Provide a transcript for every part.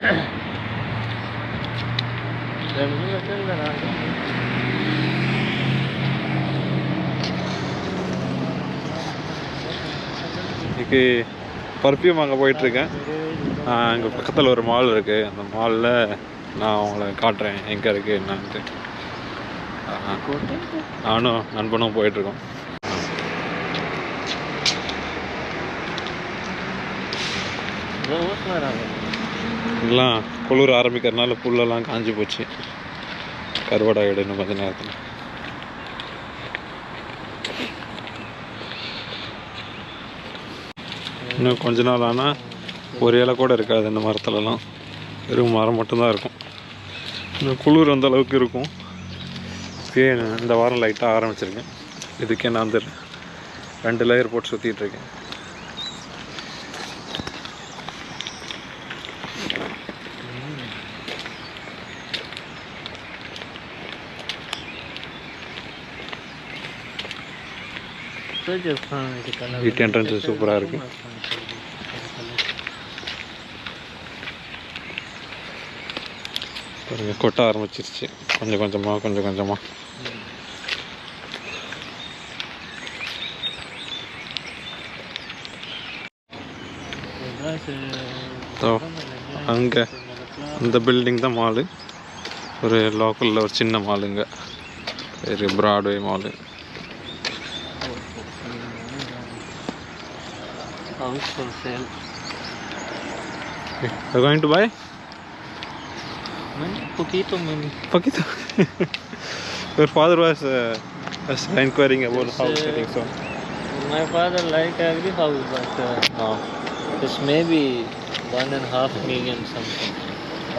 இன்னைக்கு பர்ஃப்யூம் அங்கே போயிட்டுருக்கேன். இங்கே பக்கத்தில் ஒரு மால் இருக்குது. அந்த மாலில் நான் அவங்கள காட்டுறேன் எங்கே இருக்குது என்னான்ட்டு. நானும் நண்பனும் போயிட்டுருக்கோம். எல்லாம் குளிர் ஆரம்பிக்கிறதுனால புல்லெல்லாம் காஞ்சி போச்சு. கருவடாயிடும் இன்னும் கொஞ்ச நேரத்தில். இன்னும் கொஞ்ச நாள் ஆனால் ஒரு இலை கூட இருக்காது இந்த மரத்துலலாம். வெறும் மரம் மட்டும்தான் இருக்கும். இன்னும் குளிர் அந்த அளவுக்கு இருக்கும். இப்பயே இந்த வாரம் லைட்டாக ஆரம்பிச்சிருக்கேன். இதுக்கே நான் அந்த 2 லேயர் போட்டு சுற்றிட்டுருக்கேன். வீட்டு என்ட்ரன்ஸ் சூப்பராக இருக்கு. பாருங்க, கொட்ட ஆரம்பிச்சிருச்சு கொஞ்சம் கொஞ்சமாக. அங்கே அந்த பில்டிங் தான் மாலு. ஒரு லோக்கலில் ஒரு சின்ன மாலுங்க, ஒரு Broadway mall. House for sale. You're going to buy? Poquito, maybe. Poquito. Your father was inquiring about house, I think so. My father liked every house, but this may be 1.5 million something.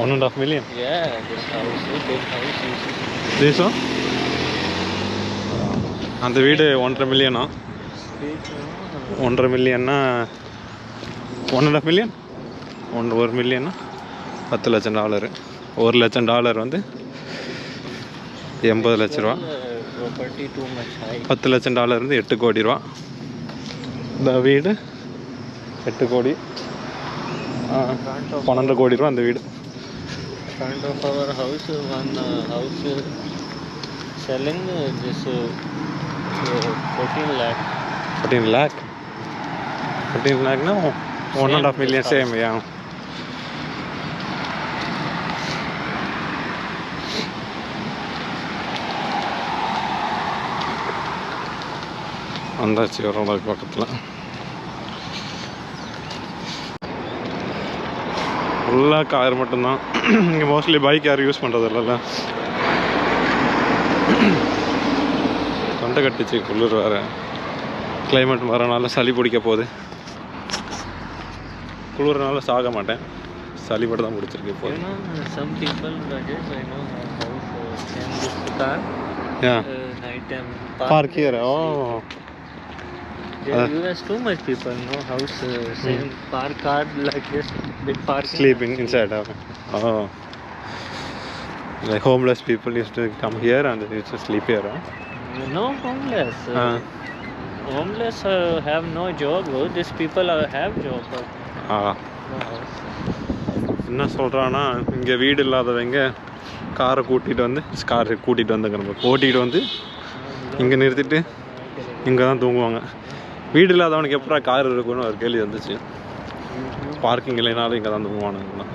1.5 million? Yeah, this house, big house. This one? அந்த வீடு 1.5 millionaire? 1.5 மில்லியன்னா 1.5 million? 1 மில்லியன்னா $10 லட்சம். $1 லட்சம் வந்து 80 லட்ச ரூபா. $10 லட்சம் வந்து 8 கோடி ரூபா. இந்த வீடு 8 கோடி, 12 கோடி ரூபா அந்த வீடு. Front of our house, one house selling this 14 lakh. 14 lakh? 14 lakh na 1.5 million same, yeah. வந்தாச்சு ஒரு பக்கத்தில். ஃபுல்லாக கார் மட்டும்தான். இங்கே மோஸ்ட்லி பைக் யாரும் யூஸ் பண்ணுறது இல்லைல்ல. தொண்டை கட்டிச்சு, குளிர் வேறு. கிளைமேட் வரனால சளி பிடிக்க போகுது. குளிர்னால சாக மாட்டேன், சளி மட்டும் தான் பிடிச்சிருக்கு இப்போ. Some people, Rajesh, I know house in this car. Yeah. Night time Park here. Oh. There US too much people, no house same park car like this, big park. Sleeping inside. Oh. Like homeless people used to come here and they used to sleep here. Huh? No homeless. Homeless have no job. These people have job. But no house. என்ன சொல்கிறான்னா, இங்கே வீடு இல்லாதவங்க காரை கூட்டிகிட்டு வந்து நம்ம ஓட்டிகிட்டு வந்து இங்கே நிறுத்திட்டு இங்கே தான் தூங்குவாங்க. வீடு இல்லாதவனுக்கு எப்படா கார் இருக்குன்னு ஒரு கேள்வி வந்துச்சு. பார்க்கிங் இல்லைனாலும் இங்கே தான் தூங்குவானுங்கண்ணா.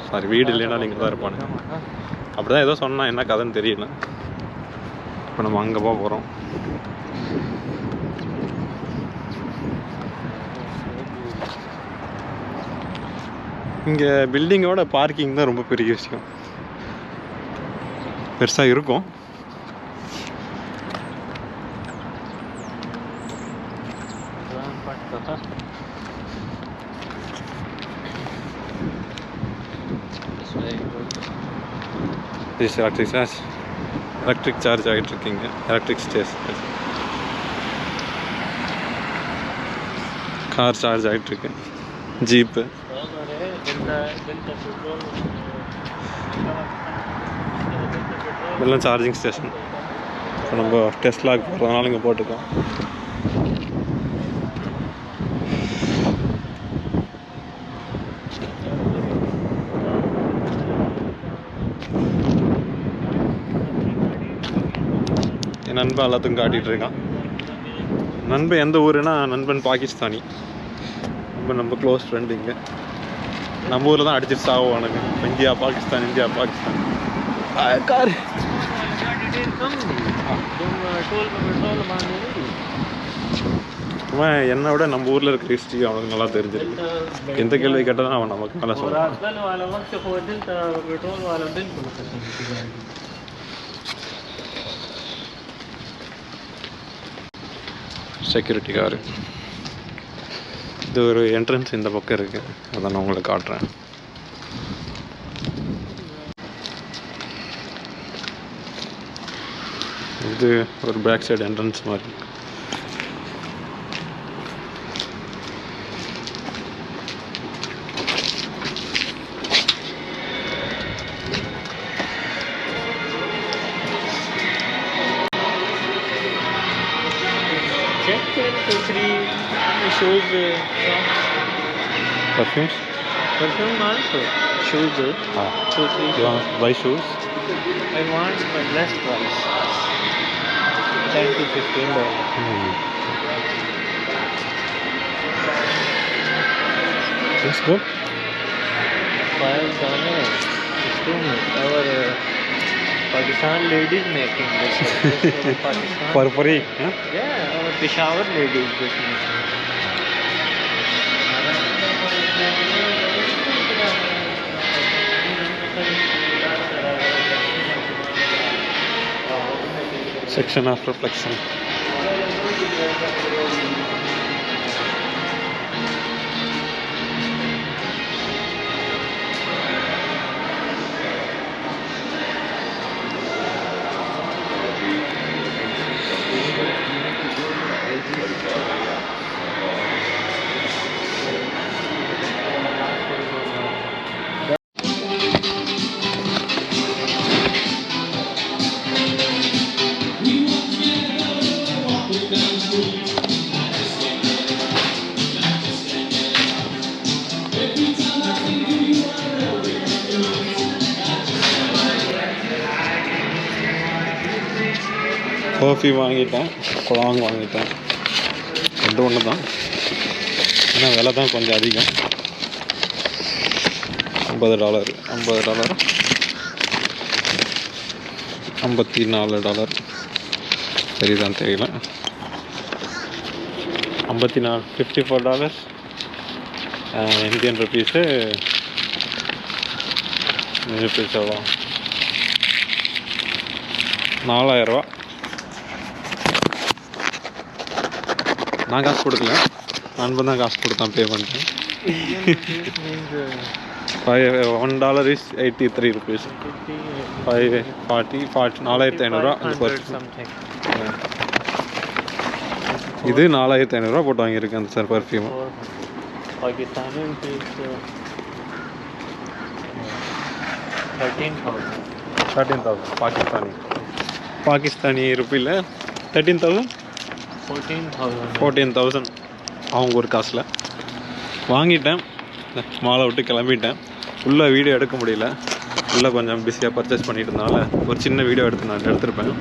சாரி, வீடு இல்லைனாலும் இங்கே தான் இருப்பானுங்க. அப்படி தான் ஏதோ சொன்னால், என்ன கதைன்னு தெரியல. இப்போ நம்ம அங்கே போகிறோம். இங்கே பில்டிங்கோட பார்க்கிங் தான் ரொம்ப பெரிய விஷயம். பெருசாக இருக்கும். எலக்ட்ரிக் சார்ஜ் ஆகிட்டு இருக்கீங்க. எலக்ட்ரிக் ஸ்டேஷன் கார் சார்ஜ் ஆகிட்டு இருக்கு. ஜீப்பு இதெல்லாம் சார்ஜிங் ஸ்டேஷன். இப்போ நம்ம டெஸ்லாக்கு போகிறதுனால இங்கே போட்டுக்கோம். என் நண்பன் எல்லாத்துக்கும் காட்டிகிட்டு இருக்கான். நண்பன் எந்த ஊருன்னா நண்பன் பாகிஸ்தானி. நம்ம க்ளோஸ் ஃப்ரெண்டு. இங்கே நம்ம ஊரில் தான் அடிச்சிட்டு சாகுவானுங்க. India Pakistan India Pakistan. Car அவன் என்னை விட நம்ம ஊரில் இருக்கிற ஹிஸ்ட்ரி அவனுக்கு நல்லா தெரிஞ்சிருக்கு. எந்த கேள்வி கேட்டாலும் அவன் நமக்கு நல்லா சொல்லுவான். Security car. இது ஒரு என்ட்ரன்ஸ் இந்த பக்கம் இருக்குது. அதை நான் உங்களுக்கு காட்டுறேன். இது ஒரு பேக் சைடு என்ட்ரன்ஸ் மாதிரி. Check 3 shoes. Perfumes? Perfume also. Shoes. 2-3. You want to buy shoes? I want less price. $10 to $15. That's good. $5. It's too much. Our Pakistan ladies making this. Pakistan. For free? Huh? Yeah, our Peshawar ladies this making. Section of reflection. Coffee வாங்கிட்டேன், குழாங்க வாங்கிட்டேன். ரெண்டு ஒன்று தான், ஆனால் விலை தான் கொஞ்சம் அதிகம். $50 $54 சரிதான் தெரியல. $54 இந்தியன் ருபீஸு எவ்வளோ? 4000 ரூபா. நான் காசு கொடுக்கல, நண்பன் தான் காசு கொடுத்தான், பே பண்ணிட்டேன். $1 is 83 rupees. 40 $4500. இது $4500 போட்டு வாங்கியிருக்கேன் sir perfume. Pakistani rupees 13,000 Pakistani ருப்பியில் 13,000 14,000 அவங்க ஒரு காசில் வாங்கிட்டேன். மாலை விட்டு கிளம்பிட்டேன். உள்ளே வீடியோ எடுக்க முடியல, உள்ளே கொஞ்சம் பிஸியாக பர்ச்சேஸ் பண்ணிட்டு இருந்தனால ஒரு சின்ன வீடியோ எடுத்திருப்பேன்.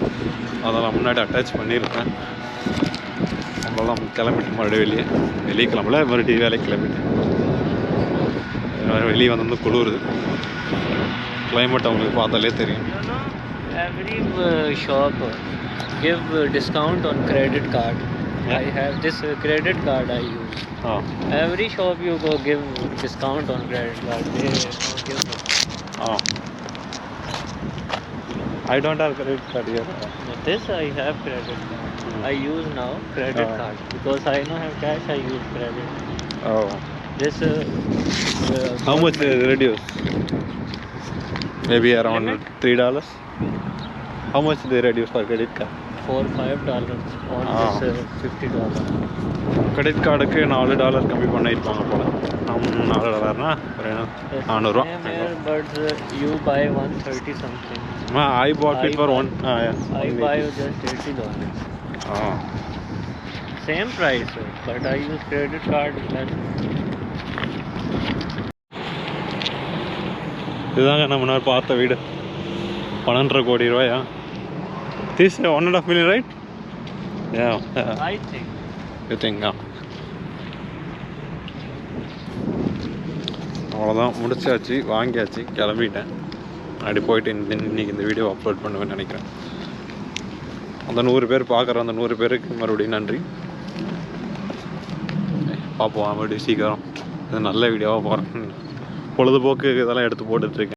அதெல்லாம் முன்னாடி அட்டாச் பண்ணியிருப்பேன். அவ்வளோதான் கிளம்பிட்டு மறுபடியும் வெளியே கிளம்பல, மறுபடியும் வேலைக்கு கிளம்பிட்டேன். வெளியே வந்து குளிருது. கிளைமேட் அவங்களுக்கு பார்த்தாலே தெரியும். Every shop give discount on credit card. Yeah. I have this credit card I use. Oh. Every shop you go give discount on credit card. They don't give it. Oh. I don't have credit card here. This I have credit card. I use now credit card because I don't have cash. I use credit. Oh. This How much they reduce? Maybe around $3. How much they reduce for credit card? $4-5 on this $50. Credit கார்டுக்கு $4 கம்மி பண்ணியிருப்பாங்க போல. $4னா ஒரு $400. But you buy 130 something. I bought it for one. I buy just $80. Oh. Same price, but I use credit card. இதுதாங்க நம்ம முன்னாடி பார்த்த வீடு. 12.5 கோடி ரூபாயா? This $1.5 million, right? Yeah, I think. you think, அவ்வளோதான், முடிச்சாச்சு, வாங்கியாச்சு, கிளம்பிட்டேன். அப்படி போயிட்டு இன்னைக்கு இந்த வீடியோ அப்லோட் பண்ணுவேன்னு நினைக்கிறேன். அந்த 100 பேர் பார்க்குற அந்த 100 பேருக்கு மறுபடியும் நன்றி. பார்ப்போம் மறுபடியும் சீக்கிரம் இது நல்ல வீடியோவாக போகிறேன். பொழுதுபோக்கு இதெல்லாம் எடுத்து போட்டுட்ருக்கேன்.